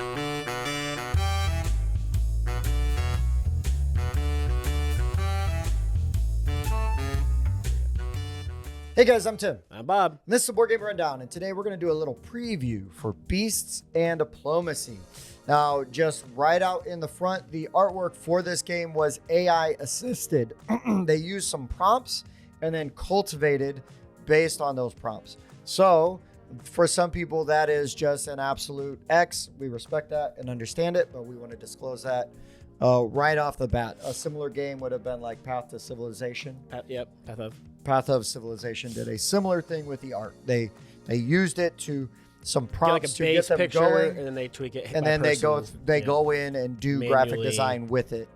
Hey guys, I'm Tim. I'm Bob. And this is the Board Game Rundown, and today we're going to do a little preview for Beasts and Diplomacy. Now, just right out in the front, the artwork for this game was AI assisted. They used some prompts and then cultivated based on those prompts. So, for some people, that is just an absolute X. We respect that and understand it, but we want to disclose that right off the bat. A similar game would have been like Path to Civilization. Path of Civilization did a similar thing with the art. They used it to some prompts to get them picture, going, and then they tweak it. and then they go in and do manually graphic design with it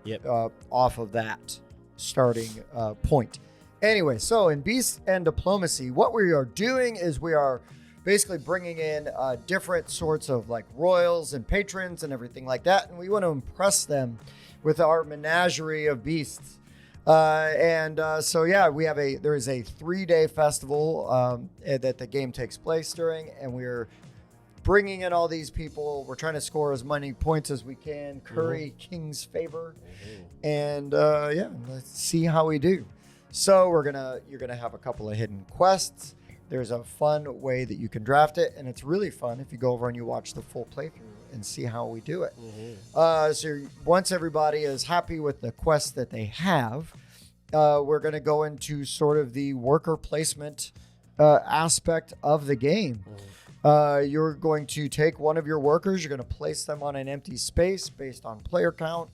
off of that starting point. Anyway, so in Beasts and Diplomacy, what we are doing is we are basically bringing in different sorts of like royals and patrons and everything like that, and we want to impress them with our menagerie of beasts. So there is a 3-day festival that the game takes place during, and we're bringing in all these people. We're trying to score as many points as we can, curry King's favor, and let's see how we do. So you're gonna have a couple of hidden quests. There's a fun way that you can draft it, and it's really fun if you go over and you watch the full playthrough and see how we do it. So once everybody is happy with the quests that they have, we're going to go into sort of the worker placement aspect of the game. You're going to take one of your workers, you're going to place them on an empty space based on player count.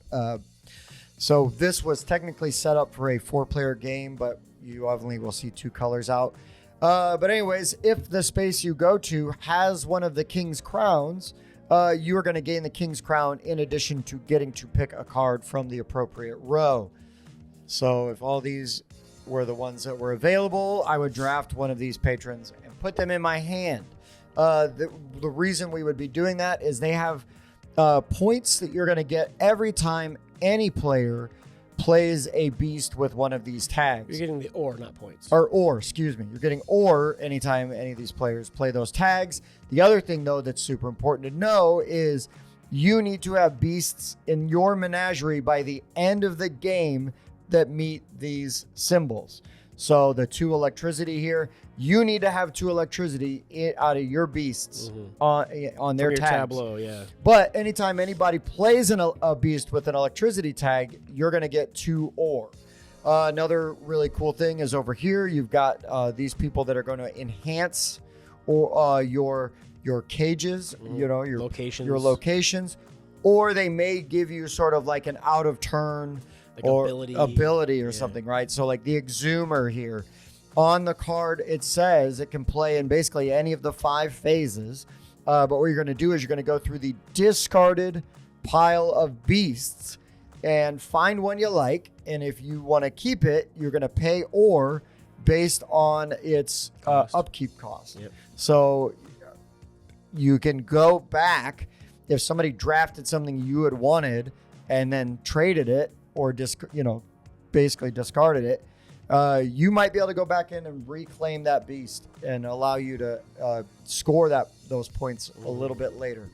So this was technically set up for a 4-player game, but you obviously will see 2 colors out. But anyways, if the space you go to has one of the king's crowns, you are going to gain the king's crown in addition to getting to pick a card from the appropriate row. So if all these were the ones that were available, I would draft one of these patrons and put them in my hand. The reason we would be doing that is they have points that you're going to get every time any player plays a beast with one of these tags. You're getting the ore, not points. Excuse me. You're getting ore anytime any of these players play those tags. The other thing, though, that's super important to know is you need to have beasts in your menagerie by the end of the game that meet these symbols. So the 2 electricity here, you need to have 2 electricity out of your beasts on their tags. Tableau, yeah. But anytime anybody plays a beast with an electricity tag, you're going to get 2 ore. Another really cool thing is over here, you've got these people that are going to enhance your cages, your locations, or they may give you sort of like an out of turn ability or something, right? So like the Exhumer here on the card, it says it can play in basically any of the 5 phases. But what you're going to do is you're going to go through the discarded pile of beasts and find one you like. And if you want to keep it, you're going to pay ore based on its upkeep cost. So you can go back if somebody drafted something you had wanted and then traded it or basically discarded it. You might be able to go back in and reclaim that beast and allow you to score those points a little bit later.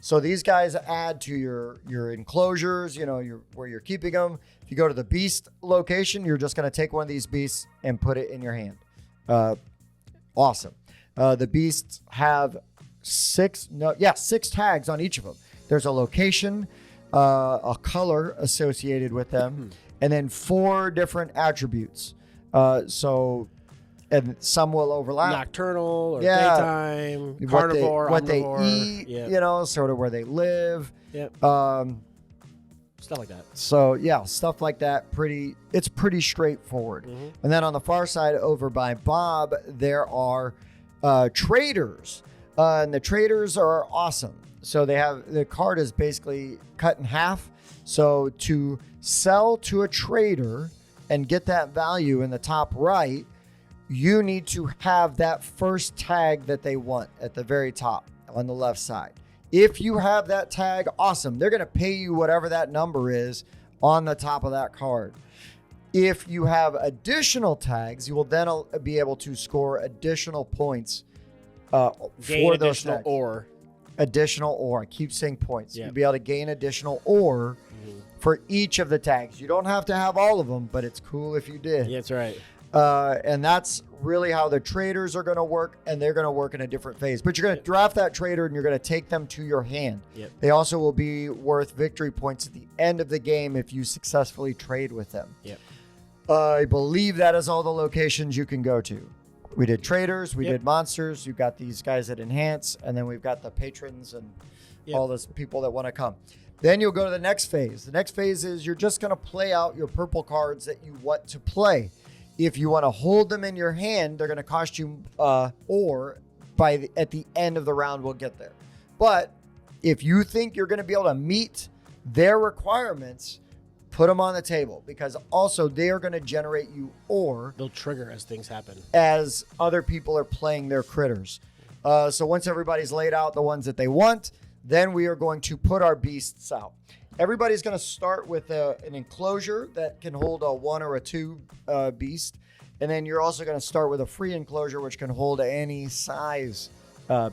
So these guys add to your enclosures, where you're keeping them. If you go to the beast location, you're just going to take one of these beasts and put it in your hand. Awesome. The beasts have 6 tags on each of them. There's a location, a color associated with them, and then 4 different attributes. And some will overlap. Nocturnal or daytime, carnivore, what omnivore, they eat, sort of where they live. Stuff like that. So stuff like that. It's pretty straightforward. And then on the far side over by Bob, there are traders. And the traders are awesome. So the card is basically cut in half. So to sell to a trader and get that value in the top right, you need to have that first tag that they want at the very top on the left side. If you have that tag, awesome. They're going to pay you whatever that number is on the top of that card. If you have additional tags, you will then be able to score additional points for those tags. Ore. additional ore. I keep saying points. Yep. You'll be able to gain additional ore for each of the tags. You don't have to have all of them, but it's cool if you did. Yeah, that's right. And that's really how the traders are going to work, and they're going to work in a different phase. But you're going to draft that trader, and you're going to take them to your hand. Yep. They also will be worth victory points at the end of the game if you successfully trade with them. Yep. I believe that is all the locations you can go to. We did traders, we Yep. did monsters, you've got these guys that enhance, and then we've got the patrons and all those people that want to come. Then you'll go to the next phase. The next phase is you're just going to play out your purple cards that you want to play. If you want to hold them in your hand, they're going to cost you ore at the end of the round. We'll get there. But if you think you're going to be able to meet their requirements, put them on the table, because also they are going to generate you ore. They'll trigger as things happen. As other people are playing their critters. So once everybody's laid out the ones that they want, then we are going to put our beasts out. Everybody's going to start with an enclosure that can hold a 1 or a 2 beast. And then you're also going to start with a free enclosure, which can hold any size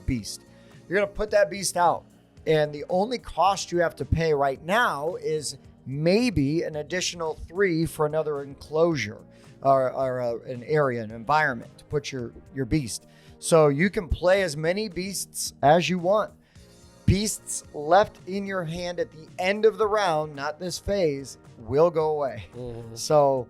beast. You're going to put that beast out. And the only cost you have to pay right now is maybe an additional 3 for another enclosure or an area, an environment to put your beast. So you can play as many beasts as you want. Beasts left in your hand at the end of the round, not this phase, will go away. Mm-hmm. So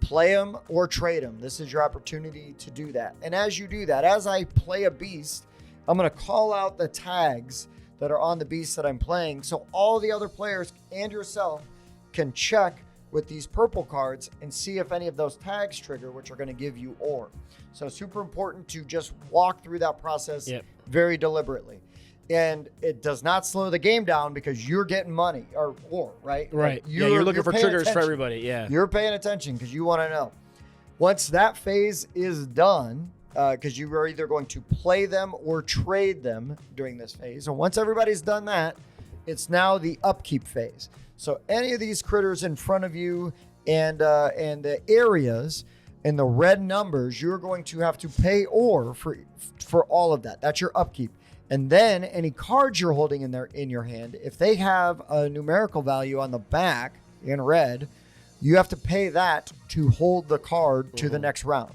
play them or trade them. This is your opportunity to do that. And as you do that, as I play a beast, I'm going to call out the tags that are on the beast that I'm playing, so all the other players and yourself can check with these purple cards and see if any of those tags trigger, which are going to give you ore. So super important to just walk through that process very deliberately. And it does not slow the game down because you're getting money or ore, right? Right. Like you're looking for triggers for everybody. Yeah. You're paying attention because you want to know. Once that phase is done, because you are either going to play them or trade them during this phase. And once everybody's done that, it's now the upkeep phase. So any of these critters in front of you and the areas and the red numbers, you're going to have to pay ore for all of that. That's your upkeep. And then any cards you're holding in your hand, if they have a numerical value on the back in red, you have to pay that to hold the card to the next round.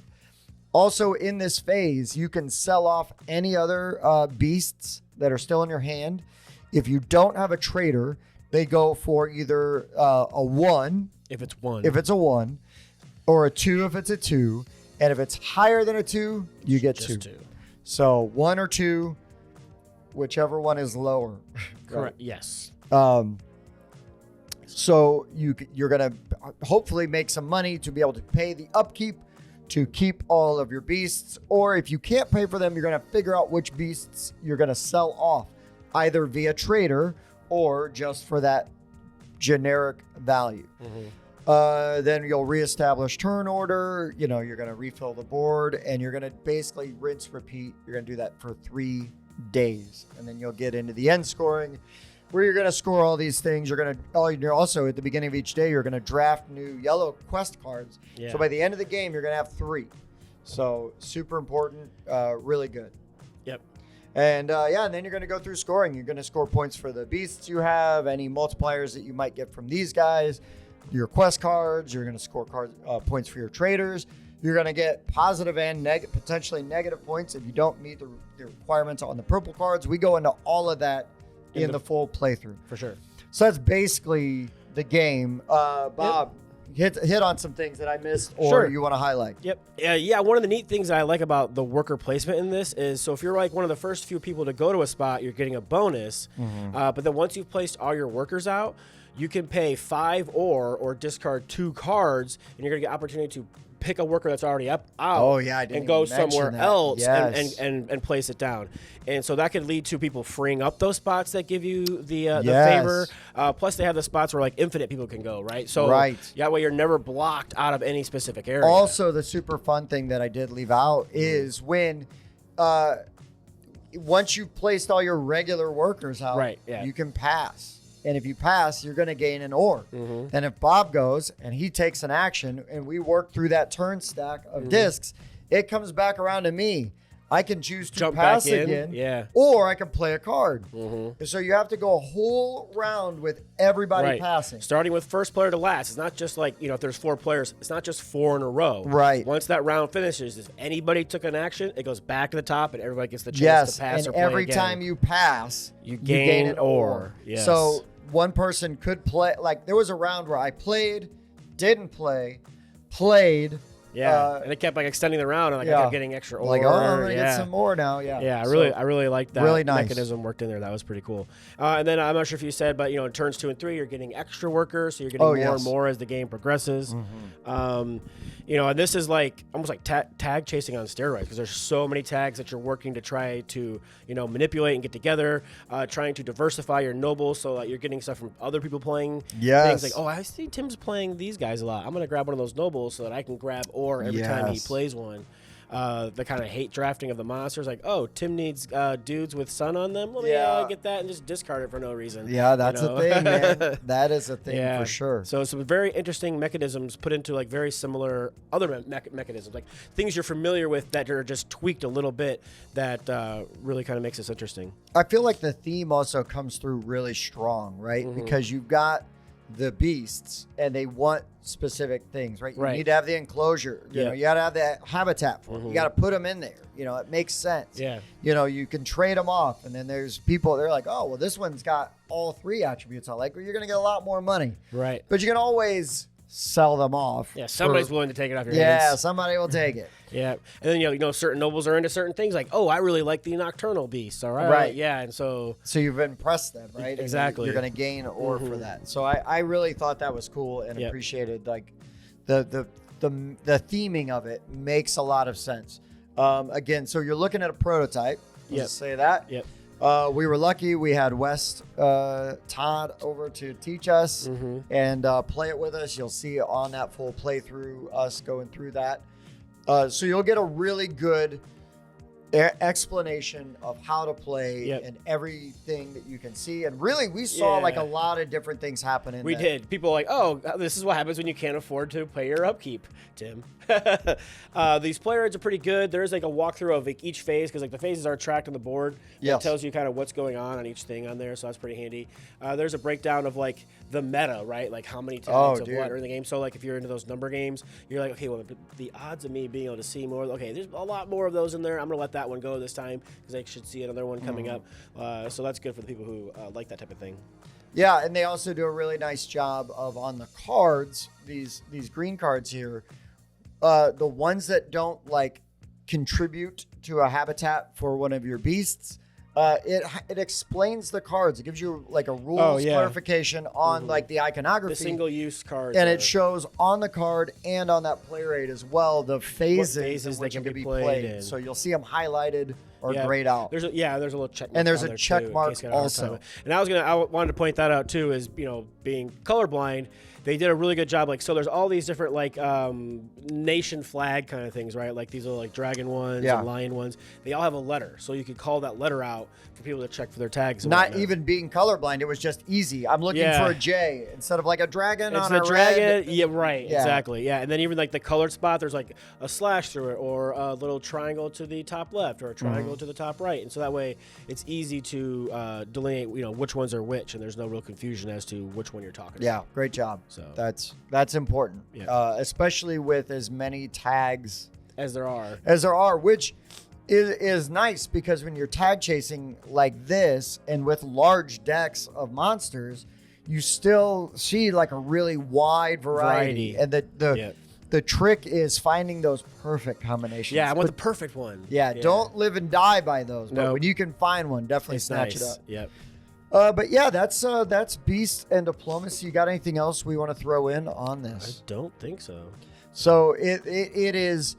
Also in this phase, you can sell off any other beasts that are still in your hand. If you don't have a trader, they go for either a 1. If it's 1. If it's a 1. Or a 2 if it's a 2. And if it's higher than a 2, you get 2. So 1 or 2. Whichever one is lower. Correct. Yes. So you're going to hopefully make some money to be able to pay the upkeep to keep all of your beasts. Or if you can't pay for them, you're going to figure out which beasts you're going to sell off, either via trader or just for that generic value. Mm-hmm. Then you'll reestablish turn order. You're going to refill the board, and you're going to basically rinse, repeat. You're going to do that for 3 days, and then you'll get into the end scoring where you're going to score all these things. You're also at the beginning of each day, you're going to draft new yellow quest cards. So by the end of the game, you're going to have 3. So super important, really good. Yep. And and then you're going to go through scoring. You're going to score points for the beasts you have, any multipliers that you might get from these guys, your quest cards. You're going to score points for your traders. You're going to get positive and potentially negative points if you don't meet the requirements on the purple cards. We go into all of that in the full playthrough. For sure. So that's basically the game. Bob, hit on some things that I missed or you want to highlight. Yep. Yeah. One of the neat things that I like about the worker placement in this is, so if you're like one of the first few people to go to a spot, you're getting a bonus. Mm-hmm. But then once you've placed all your workers out, you can pay 5 or discard 2 cards, and you're going to get opportunity to pick a worker that's already out and go somewhere else and place it down. And so that could lead to people freeing up those spots that give you the favor. Plus they have the spots where like infinite people can go, right? So that way you're never blocked out of any specific area. Also, the super fun thing that I did leave out is when once you've placed all your regular workers out, you can pass. And if you pass, you're going to gain an ore. Mm-hmm. And if Bob goes and he takes an action and we work through that turn stack of discs, it comes back around to me. I can choose to Jump pass back in. again, Yeah. or I can play a card. Mm-hmm. And so you have to go a whole round with everybody passing. Starting with first player to last. It's not just like, if there's 4 players, it's not just 4 in a row. Right. Once that round finishes, if anybody took an action, it goes back to the top and everybody gets the chance to pass and or play every again. time you pass, you gain an or. Yes. So one person could play, like there was a round where I played, didn't play, played. Yeah, and it kept like extending the round, and I kept getting extra ore. Like, oh, I'm gonna get some more now. Yeah, yeah. I really liked that really nice. mechanism worked in there. That was pretty cool. And then I'm not sure if you said, but in turns 2 and 3, you're getting extra workers, so you're getting more and more as the game progresses. Mm-hmm. And this is like almost like tag chasing on steroids, because there's so many tags that you're working to try to manipulate and get together, trying to diversify your nobles so that you're getting stuff from other people playing. Yes. Things like, I see Tim's playing these guys a lot. I'm gonna grab one of those nobles so that I can grab ore every time he plays one. The kind of hate drafting of the monsters, like, Tim needs dudes with sun on them. Let me get that and just discard it for no reason. Yeah, that's a thing, man. That is a thing for sure. So some very interesting mechanisms put into like very similar other mechanisms, like things you're familiar with that are just tweaked a little bit that really kind of makes this interesting. I feel like the theme also comes through really strong, right? Mm-hmm. Because you've got the beasts and they want specific things, right? You need to have the enclosure. You know, you got to have the habitat for them. You got to put them in there. It makes sense. Yeah. You can trade them off. And then there's people, they're like, oh, well, this one's got all 3 attributes. I like, well, you're going to get a lot more money. Right. But you can always sell them off. Yeah, somebody's willing to take it off your hands. Yeah, somebody will take it. Yeah, and then certain nobles are into certain things. Like, I really like the nocturnal beast. All right, right. Yeah, and so you've impressed them, right? Exactly. And you're going to gain ore for that. So I really thought that was cool and appreciated like the theming of it makes a lot of sense. Again, so you're looking at a prototype. Let's say that. Yep. We were lucky. We had West Todd over to teach us and play it with us. You'll see on that full playthrough us going through that. So you'll get a really good explanation of how to play and everything that you can see. And really, we saw like a lot of different things happen. We did. People were like, this is what happens when you can't afford to pay your upkeep, Tim. These player aids are pretty good. There's like a walkthrough of like each phase, because like the phases are tracked on the board. It tells you kind of what's going on each thing on there, so that's pretty handy. There's a breakdown of like the meta, right? Like how many tags of what are in the game. So like if you're into those number games, you're like, okay, well, the odds of me being able to see more, okay, there's a lot more of those in there. I'm gonna let that one go this time because I should see another one coming up. So that's good for the people who like that type of thing. Yeah, and they also do a really nice job of on the cards, these green cards here, the ones that don't like contribute to a habitat for one of your beasts. It explains the cards. It gives you like a rules clarification on like the iconography. The single-use cards. And it shows on the card and on that play rate as well the phases in which they can be played. So you'll see them highlighted or grayed out. There's a little check mark. And there's a check mark also. And I wanted to point that out too, is being colorblind. They did a really good job. Like, so there's all these different like nation flag kind of things, right? Like these are like dragon ones and lion ones. They all have a letter, so you could call that letter out for people to check for their tags. And Not whatnot. even being colorblind, it was just easy. I'm looking for a J instead of like a dragon it's on a dragon. red. Yeah, right. Exactly. Yeah, and then even like the colored spot, there's like a slash through it, or a little triangle to the top left, or a triangle to the top right, and so that way it's easy to delineate, which ones are which, and there's no real confusion as to which one you're talking about. Yeah, great job. So that's important, especially with as many tags as there are, which is nice, because when you're tag chasing like this and with large decks of monsters, you still see like a really wide variety. And the trick is finding those perfect combinations. Yeah, I want the perfect one. Yeah, don't live and die by those. But when you can find one, definitely snatch it up. Yep. But yeah, that's Beast and Diplomacy. You got anything else we want to throw in on this? I don't think so. So it is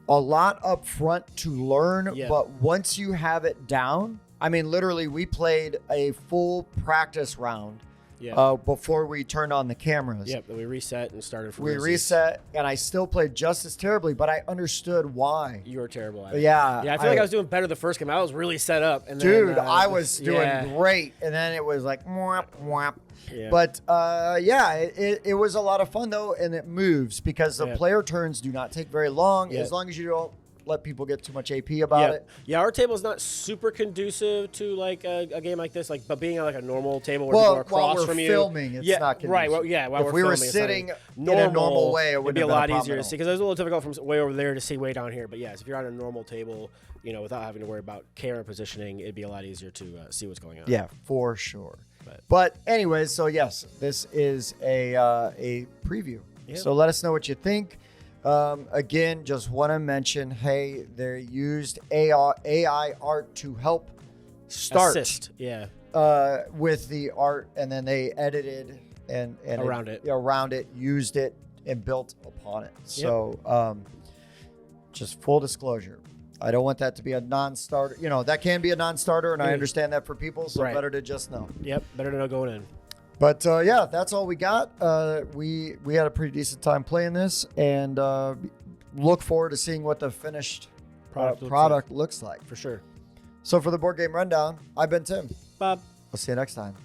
a lot up front to learn, but once you have it down, I mean, literally, we played a full practice round before we turned on the cameras. Yep, we reset and started from We reset, and I still played just as terribly, but I understood why. You were terrible at it. Yeah. Yeah, I feel like I was doing better the first game. I was really set up. And dude, then, I was doing great, and then it was like, mwap, mwap. Yeah. But it was a lot of fun, though, and it moves because the player turns do not take very long as long as you don't let people get too much AP about it. Yeah, our table is not super conducive to like a game like this, but being on like a normal table where people are across from you. Filming, it's not conducive. Right. Well, while if we're we were filming, sitting in a normal way, it would be a lot easier to see see because it's a little difficult from way over there to see way down here. But yes, if you're on a normal table, without having to worry about camera positioning, it'd be a lot easier to see what's going on. Yeah, for sure. But anyways, so yes, this is a preview. Yeah. So let us know what you think. Again, just want to mention, hey, they used AI art to help start. Assist, yeah. With the art, and then they edited and around it, used it, and built upon it. So just full disclosure. I don't want that to be a non-starter. That can be a non-starter, and I understand that for people, so better to just know. Yep, better to know going in. But yeah, that's all we got. We had a pretty decent time playing this, and look forward to seeing what the finished product looks like. For sure. So for the Board Game Rundown, I've been Tim. Bob. I'll see you next time.